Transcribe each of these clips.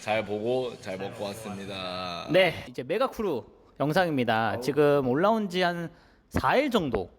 잘 보고 잘 먹고 왔습니다. 네, 이제 메가크루 영상입니다. 지금 올라온 지 한 4일 정도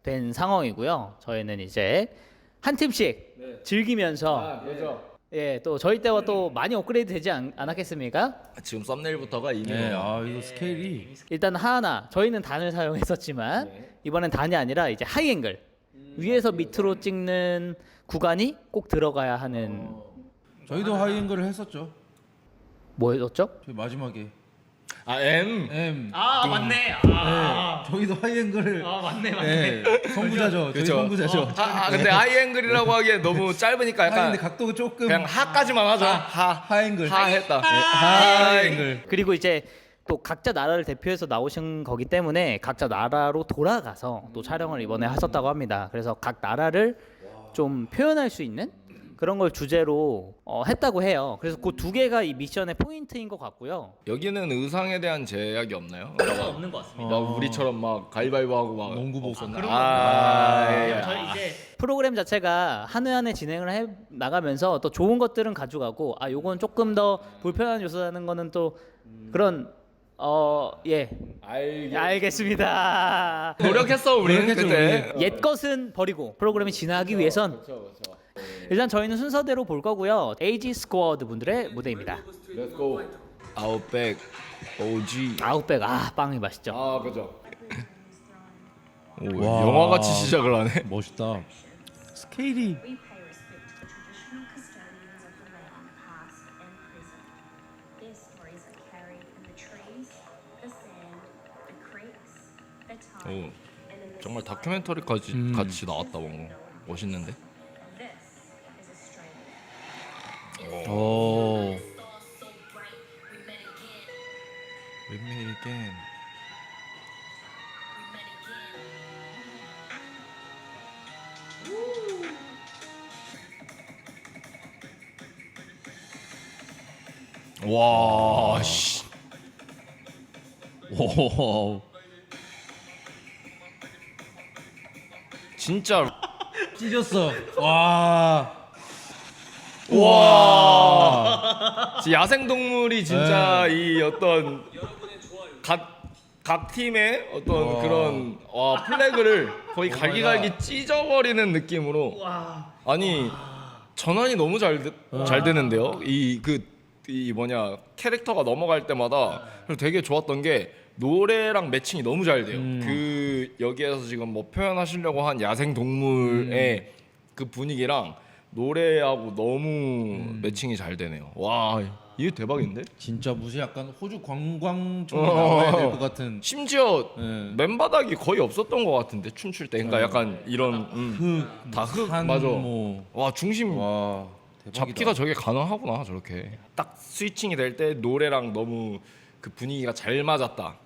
된 상황이고요. 저희는 이제 한 팀씩 즐기면서 그렇죠. 예, 또 저희 때와 또 많이 업그레이드 되지 않았겠습니까? 지금 썸네일부터가 이미 네, 이거 스케일이 일단 하나 저희는 단을 사용했었지만 이번엔 단이 아니라 이제 하이앵글 위에서 밑으로 찍는 구간이 꼭 들어가야 하는 저희도 하이앵글을 했었죠. 뭐였죠? 저희 마지막에 M. M. 아 맞네. 네, 저희도 하이앵글을. 맞네 네, 선구자죠. 저희 그쵸. 선구자죠. 근데 하이앵글이라고 하기엔 너무 짧으니까 약간 근데 각도가 조금 그냥 하까지만 하죠. 하이앵글. 하 했다. 하이앵글. 그리고 이제 또 각자 나라를 대표해서 나오신 거기 때문에 각자 나라로 돌아가서 또 촬영을 이번에 하셨다고 합니다. 그래서 각 나라를 좀 표현할 수 있는 그런 걸 주제로 했다고 해요. 그래서 그 두 개가 이 미션의 포인트인 것 같고요. 여기는 의상에 대한 제약이 없나요? 없는 것 같습니다. 막 우리처럼 막 가위바위보 하고 막 농구복. 저희 이제 프로그램 자체가 한 회 한 회 진행을 해 나가면서 또 좋은 것들은 가져가고 요건 조금 더 불편한 요소라는 거는 또 그런 예 알겠습니다. 노력했어 우리는 노력했죠, 그때. 옛 것은 버리고 프로그램이 진행하기 위해선 일단 저희는 순서대로 볼 거고요. AG 스쿼드 분들의 무대입니다. Let's go. 아웃백 OG. 아웃백 빵이 맛있죠. 그죠. 오, 와. 영화 같이 시작을 하네. 멋있다. 스케일이 We pay respect to the traditional custodians of the land, past and present. Their stories are carried in the trees, the sand, the creeks, the 오, tide, and in the 정말 sky. 다큐멘터리까지 같이 나왔다 뭔가 멋있는데. This is Australia. 오. We made it again. 와, 씨. 오. 진짜. 찢었어. 와. 와. 야생 동물이 진짜 이 어떤 각 팀의 어떤 와. 그런 플래그를 거의 갈기갈기 찢어버리는 느낌으로. 아니 전환이 너무 잘 되는데요. 이 뭐냐 캐릭터가 넘어갈 때마다 그리고 되게 좋았던 게 노래랑 매칭이 너무 잘 돼요. 그 여기에서 지금 뭐 표현하시려고 한 야생 동물의 그 분위기랑 노래하고 너무 매칭이 잘 되네요. 와 이게 대박인데? 진짜 무슨 약간 호주 관광촌에 나와야 될 것 같은. 심지어 네. 맨바닥이 거의 없었던 것 같은데 춤출 때 그러니까 약간 이런 다 흙 산, 맞아. 뭐. 와 중심 와. 대박이다. 잡기가 저게 가능하구나 저렇게 딱 스위칭이 될 때 노래랑 너무 그 분위기가 잘 맞았다.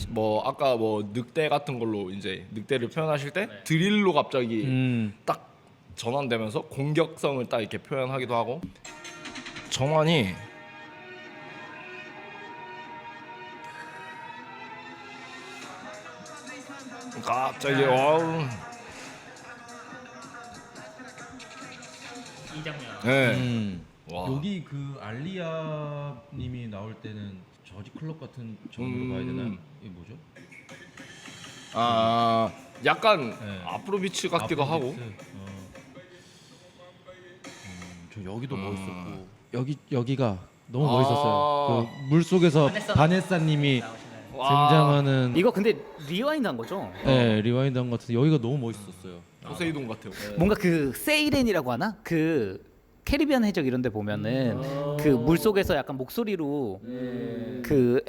뭐 아까 뭐 늑대 같은 걸로 이제 늑대를 표현하실 때 드릴로 갑자기 딱 전환되면서 공격성을 딱 이렇게 표현하기도 하고 정환이 갑자기 와우 이 장면. 네. 와. 여기 그 알리아 님이 나올 때는 저지 클럽 같은 장르로 봐야 되나요? 이게 뭐죠? 약간 네. 아프로비츠 같기도 하고 아프로비츠. 저 여기도 멋있었고 여기가 너무 멋있었어요. 그 물 속에서 바네사 님이 등장하는 이거 근데 리와인드 한 거죠? 네, 리와인드한 것 같은데 여기가 너무 멋있었어요. 포세이돈 같아요. 뭔가 그 세이렌이라고 하나? 그 캐리비안 해적 이런 데 보면은 그 물속에서 약간 목소리로 그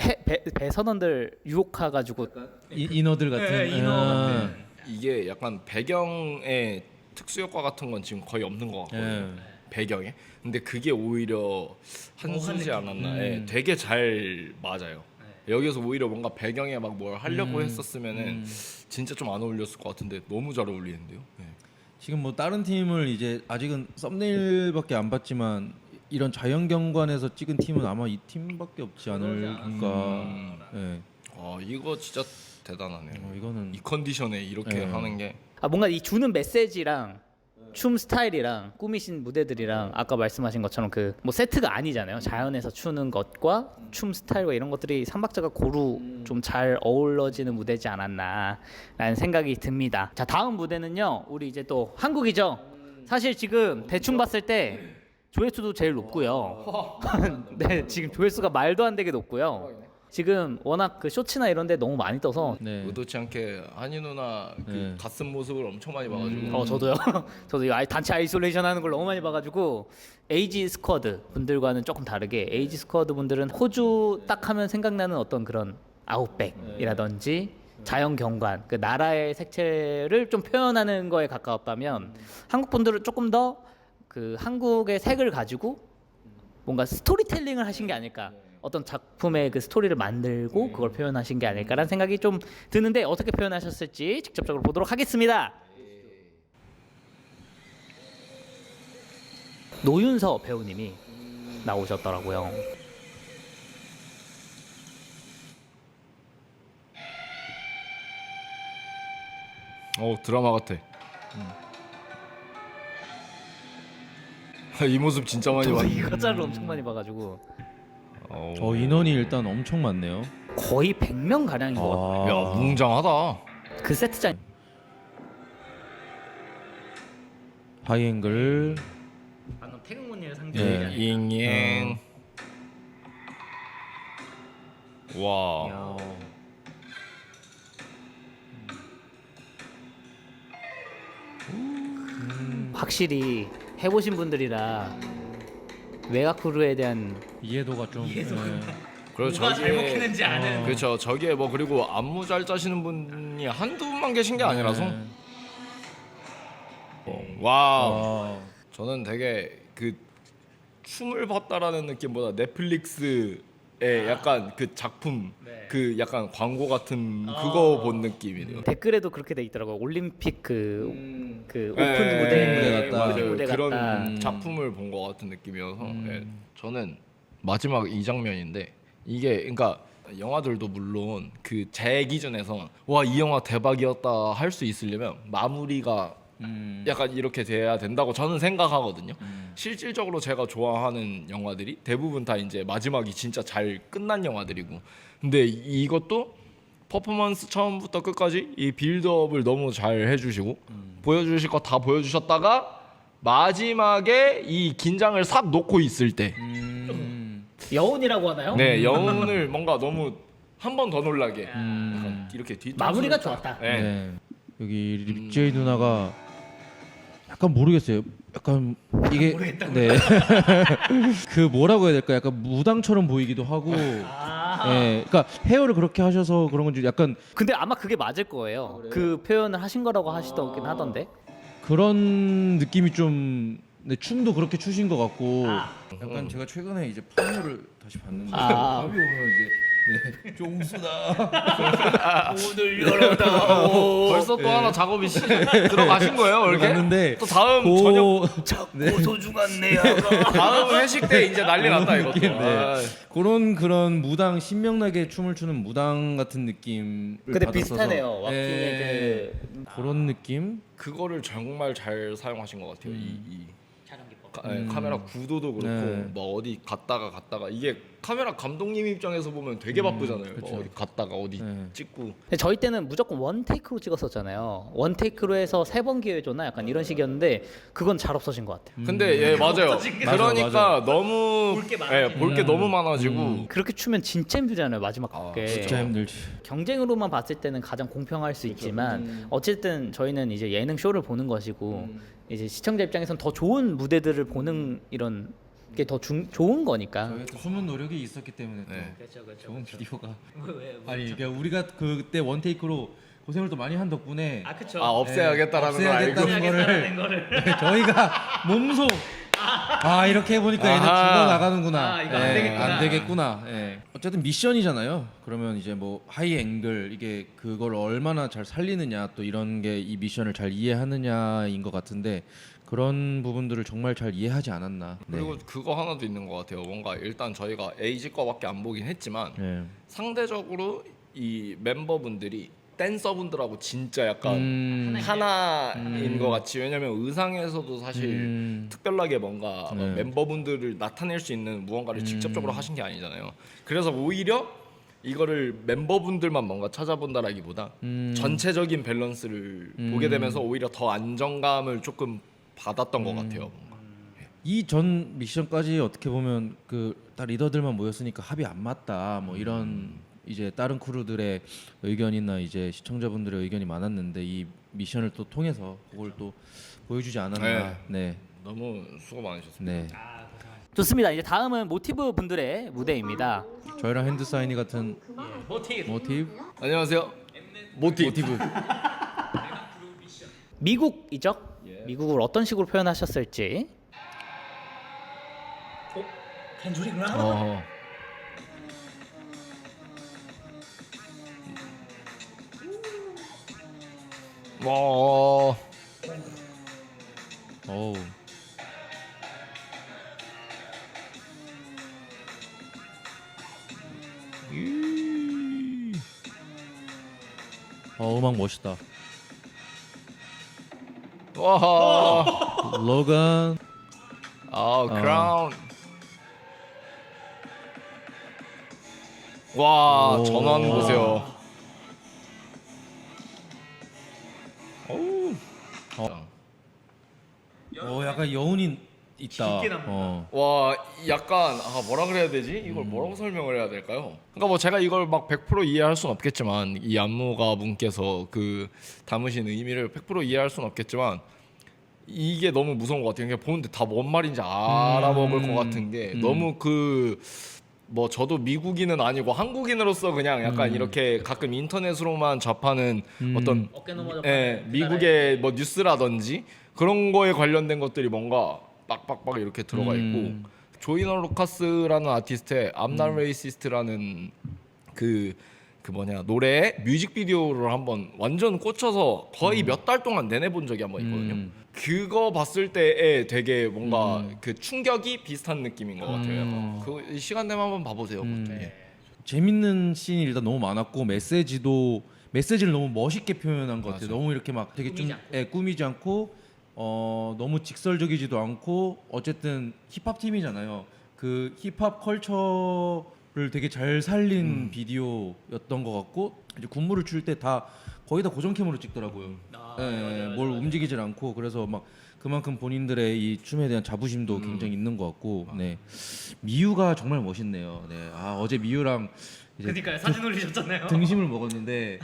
배 선원들 유혹해 가지고 인어들 같은. 네, 인어 이게 약간 배경의 특수 효과 같은 건 지금 거의 없는 것 같거든요. 네. 배경에. 근데 그게 오히려 한수지 않았나. 예, 되게 잘 맞아요. 여기서 오히려 뭔가 배경에 막 뭘 하려고 했었으면은 진짜 좀 안 어울렸을 것 같은데 너무 잘 어울리는데요. 예. 지금 뭐 다른 팀을 이제 아직은 썸네일밖에 안 봤지만 이런 자연경관에서 찍은 팀은 아마 이 팀밖에 없지 않을까. 네. 이거 진짜 대단하네요. 이거는 이 컨디션에 이렇게 네. 하는 게 뭔가 이 주는 메시지랑 춤 스타일이랑 꾸미신 무대들이랑 아까 말씀하신 것처럼 그 뭐 세트가 아니잖아요. 자연에서 추는 것과 춤 스타일과 이런 것들이 삼박자가 고루 좀 잘 어우러지는 무대지 않았나라는 생각이 듭니다. 자, 다음 무대는요. 우리 이제 또 한국이죠. 사실 지금 대충 봤을 때 조회수도 제일 높고요. 네, 지금 조회수가 말도 안 되게 높고요. 지금 워낙 그 쇼츠나 이런 데 너무 많이 떠서 네. 의도치 않게 한이 누나 그 네. 가슴 모습을 엄청 많이 봐가지고 저도요. 저도 이거 단체 아이솔레이션 하는 걸 너무 많이 봐가지고 에이지 스쿼드 분들과는 조금 다르게 에이지 스쿼드 분들은 호주 딱 하면 생각나는 어떤 그런 아웃백이라든지 자연 경관, 그 나라의 색채를 좀 표현하는 거에 가까웠다면 한국 분들은 조금 더 그 한국의 색을 가지고 뭔가 스토리텔링을 하신 게 아닐까. 어떤 작품의 그 스토리를 만들고 그걸 표현하신 게 아닐까라는 생각이 좀 드는데 어떻게 표현하셨을지 직접적으로 보도록 하겠습니다. 노윤서 배우님이 나오셨더라고요. 드라마 같아. 이 모습 진짜 많이 저도 봤는데. 이 가짜를 엄청 많이 봐가지고 인원이 일단 엄청 많네요. 거의 100명 가량인 것 같아요. 야, 웅장하다. 그 세트장 하이앵글. 방금 태극문일 네. 상징이잖아요. 잉잉. 와. 확실히 해보신 분들이라 메가크루에 대한 이해도가 좀. 네. 그리고 누가 잘 먹히는지 아는 그렇죠. 저기에 뭐 그리고 안무 잘 짜시는 분이 한두 분만 계신 게 아니라서. 네. 와우. 아, 저는 되게 그 춤을 봤다라는 느낌보다 넷플릭스의 약간 그 작품 그 약간 광고 같은 그거 본 느낌이네요. 댓글에도 그렇게 돼 있더라고요. 올림픽 그 오픈 예, 무대 같다. 맞아요. 무대 그런 같다. 작품을 본 것 같은 느낌이어서 예. 저는 마지막 이 장면인데 이게 그러니까 영화들도 물론 그 제 기준에서 와 이 영화 대박이었다 할 수 있으려면 마무리가 약간 이렇게 돼야 된다고 저는 생각하거든요. 실질적으로 제가 좋아하는 영화들이 대부분 다 이제 마지막이 진짜 잘 끝난 영화들이고, 근데 이것도 퍼포먼스 처음부터 끝까지 이 빌드업을 너무 잘 해주시고 보여주실 거 다 보여주셨다가 마지막에 이 긴장을 싹 놓고 있을 때, 여운이라고 하나요? 네 여운을 뭔가 너무 한 번 더 놀라게 약간 이렇게 뒤 마무리가 좋았다. 네. 네. 여기 립제이 누나가 약간 모르겠어요. 약간 이게 네. 그 뭐라고 해야 될까? 약간 무당처럼 보이기도 하고. 예. 그러니까 헤어를 그렇게 하셔서 그런 건지 약간 근데 아마 그게 맞을 거예요. 그 표현을 하신 거라고 하시더긴 하던데. 그런 느낌이 좀 네, 춤도 그렇게 추신 것 같고 약간 제가 최근에 이제 파묘를 다시 봤는데 아. 파묘 보면 이제 네, 종수다 오늘 열어다. 벌써 또 하나 작업이 들어가신 거예요, 이렇게? 갔는데 또 다음 저녁 고소주 같네. 다음 회식 때 이제 난리 났다 이것도. 네. 아, 그런 무당 신명나게 춤을 추는 무당 같은 느낌. 근데 비슷하네요. 왁킹의 그런 느낌? 그거를 정말 잘 사용하신 것 같아요. 이 촬영 기법. 카메라 구도도 그렇고 네. 뭐 어디 갔다가 이게 카메라 감독님 입장에서 보면 되게 바쁘잖아요. 그쵸. 뭐 어디 갔다가 어디 네. 찍고. 근데 저희 때는 무조건 원 테이크로 찍었었잖아요. 원 테이크로 해서 3번 기회 줬나 약간 이런 식이었는데 그건 잘 없어진 것 같아요. 근데 예 맞아요. 그러니까 너무 볼게 많아지고. 볼 게 너무 많아지고. 그렇게 추면 진짜 힘들잖아요 마지막 게. 진짜 힘들지. 경쟁으로만 봤을 때는 가장 공평할 수 있지만 어쨌든 저희는 이제 예능 쇼를 보는 것이고 이제 시청자 입장에서는 더 좋은 무대들을 보는 이런 게 더 좋은 거니까. 저희도 숨은 노력이 있었기 때문에 또 네. 그렇죠, 그렇죠. 좋은 비디오가 아니 그러니까 우리가 그때 원 테이크로 고생을 또 많이 한 덕분에 그렇죠. 아 없애야겠다라는 걸 알고. 없애야겠다는 거를 저희가 몸소 이렇게 해보니까 얘는 아하. 죽어 나가는구나. 이거 안 되겠구나. 안 되겠구나. 예. 어쨌든 미션이잖아요. 그러면 이제 뭐 하이 앵글 이게 그걸 얼마나 잘 살리느냐 또 이런 게 이 미션을 잘 이해하느냐인 것 같은데 그런 부분들을 정말 잘 이해하지 않았나. 네. 그리고 그거 하나도 있는 것 같아요. 뭔가 일단 저희가 에이지 거밖에 안 보긴 했지만 네. 상대적으로 이 멤버분들이 댄서분들하고 진짜 약간 하나인 것 같이, 왜냐면 의상에서도 사실 특별하게 뭔가 네. 멤버분들을 나타낼 수 있는 무언가를 직접적으로 하신 게 아니잖아요. 그래서 오히려 이거를 멤버분들만 뭔가 찾아본다라기보다 전체적인 밸런스를 보게 되면서 오히려 더 안정감을 조금 받았던 것 같아요. 이 전 미션까지 어떻게 보면 그 다 리더들만 모였으니까 합이 안 맞다 뭐 이런 이제 다른 크루들의 의견이나 이제 시청자분들의 의견이 많았는데 이 미션을 또 통해서 그걸 또 보여주지 않았나. 네. 너무 수고 많으셨습니다. 네. 좋습니다. 이제 다음은 모티브 분들의 무대입니다. 저희랑 핸드 사인이 같은 모티브. 안녕하세요. 모티브. 미국이죠? 미국을 어떤 식으로 표현하셨을지. 어. 와. 어우. 음악 멋있다. 와. 로건. 크라운. 와, 오. 전원 보세요. 어우. 약간 여운이 있다. 와, 약간 뭐라 그래야 되지? 이걸 뭐라고 설명을 해야 될까요? 그러니까 뭐 제가 이걸 막 100% 이해할 수는 없겠지만, 이 안무가 분께서 그 담으신 의미를 100% 이해할 수는 없겠지만, 이게 너무 무서운 것 같아요. 그냥 보는데 다 뭔 말인지 알아먹을 것 같은 게 너무 뭐 저도 미국인은 아니고 한국인으로서 그냥 약간 이렇게 가끔 인터넷으로만 접하는 어떤 미국의 뭐 뉴스라든지 그런 거에 관련된 것들이 뭔가 빡빡빡 이렇게 들어가 있고, 조이너 루카스라는 아티스트의 I'm Not Racist라는 그 노래 뮤직비디오를 한번 완전 꽂혀서 거의 몇 달 동안 내내 본 적이 한번 있거든요. 그거 봤을 때에 되게 뭔가 그 충격이 비슷한 느낌인 것 같아요. 그 시간 되면 한번 봐보세요. 예. 재밌는 씬이 일단 너무 많았고 메시지를 너무 멋있게 표현한 것 같아요. 너무 이렇게 막 되게 좀 꾸미지 않고 너무 직설적이지도 않고, 어쨌든 힙합 팀이잖아요. 그 힙합 컬처를 되게 잘 살린 비디오였던 것 같고, 이제 군무를 출 때 다 거의 다 고정 캠으로 찍더라고요. 뭘 움직이질 않고, 그래서 막 그만큼 본인들의 이 춤에 대한 자부심도 굉장히 있는 것 같고, 네. 미유가 정말 멋있네요. 네. 어제 미유랑 이제 그러니까요. 사진 올리셨잖아요. 등심을 먹었는데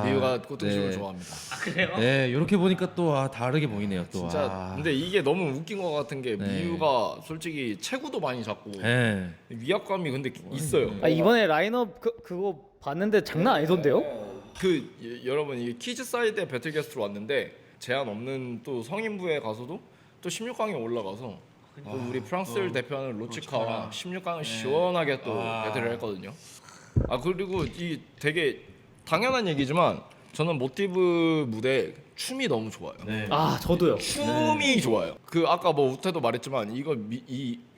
미유가 꽃등심을 네. 좋아합니다. 그래요? 네, 이렇게 보니까 또 다르게 보이네요. 또 진짜 근데 이게 너무 웃긴 것 같은 게 네. 미유가 솔직히 체구도 많이 작고 네. 위압감이 근데 있어요. 이번에 라인업 그거 봤는데 장난 아니던데요? 여러분 이게 키즈 사이드에 배틀 게스트로 왔는데 제한 없는 또 성인부에 가서도 또 16강에 올라가서 또 우리 프랑스를 대표하는 로치카랑 16강을 시원하게 또 배틀을 했거든요. 그리고 이 되게 당연한 얘기지만 저는 모티브 무대 춤이 너무 좋아요. 저도요. 춤이 좋아요. 아까 뭐 우태도 말했지만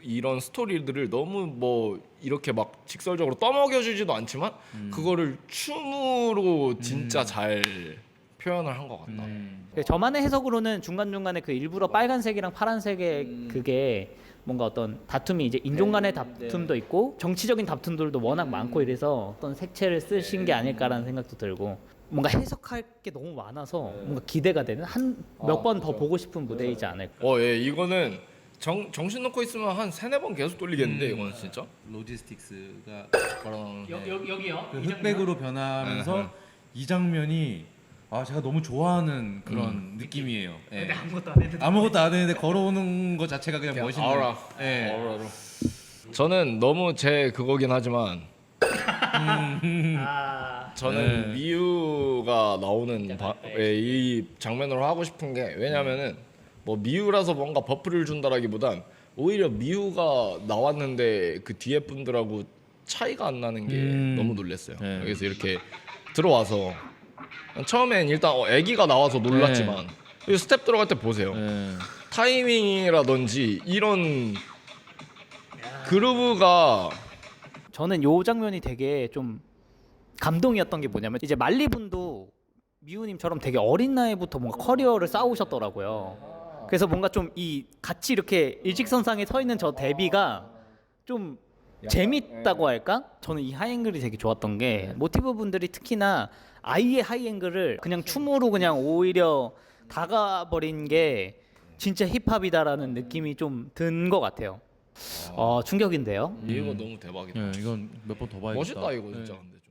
이런 스토리들을 너무 뭐 이렇게 막 직설적으로 떠먹여주지도 않지만 그거를 춤으로 진짜 잘 표현을 한 것 같다. 저만의 해석으로는 중간중간에 그 일부러 빨간색이랑 파란색의 그게 뭔가 어떤 다툼이 이제 인종 간의 다툼도 있고 정치적인 다툼들도 워낙 많고 이래서 어떤 색채를 쓰신 게 아닐까라는 생각도 들고, 뭔가 해석할 게 너무 많아서 뭔가 기대가 되는 몇 번 더 보고 싶은 무대이지 않을까. 예, 이거는 정신 놓고 있으면 한 3-4번 계속 돌리겠는데 이거는 진짜. 로지스틱스가 여기요? 그 흑백으로 변하면서 이 장면이 제가 너무 좋아하는 그런 느낌이에요. 예. 아무것도 안 했는데 걸어오는 것 자체가 그냥 멋있는. 아우라. 예. 아우라로. 저는 너무 제 그거긴 하지만 저는 미유가 나오는 이 장면으로 하고 싶은 게, 왜냐면은 뭐 미유라서 뭔가 버프를 준다라기보단 오히려 미유가 나왔는데 그 뒤에 분들하고 차이가 안 나는 게 너무 놀랐어요. 네. 여기서 이렇게 들어와서 처음엔 일단 애기가 나와서 놀랐지만 이 스텝 들어갈 때 보세요. 타이밍이라든지 이런 그루브가 저는 요 장면이 되게 좀 감동이었던 게 뭐냐면, 이제 말리 분도 미우님처럼 되게 어린 나이부터 뭔가 커리어를 쌓으셨더라고요. 그래서 뭔가 좀 이 같이 이렇게 일직선상에 서 있는 저 데뷔가 좀 재밌다고 할까? 저는 이 하이앵글이 되게 좋았던 게 모티브 분들이 특히나 아이의 하이앵글을 그냥 춤으로 그냥 오히려 다가버린 게 진짜 힙합이다라는 느낌이 좀 든 것 같아요. 충격인데요. 이거 너무 대박이다. 네, 이건 몇 번 더 봐야겠다. 멋있다 이거 네. 진짜. 근데 좀.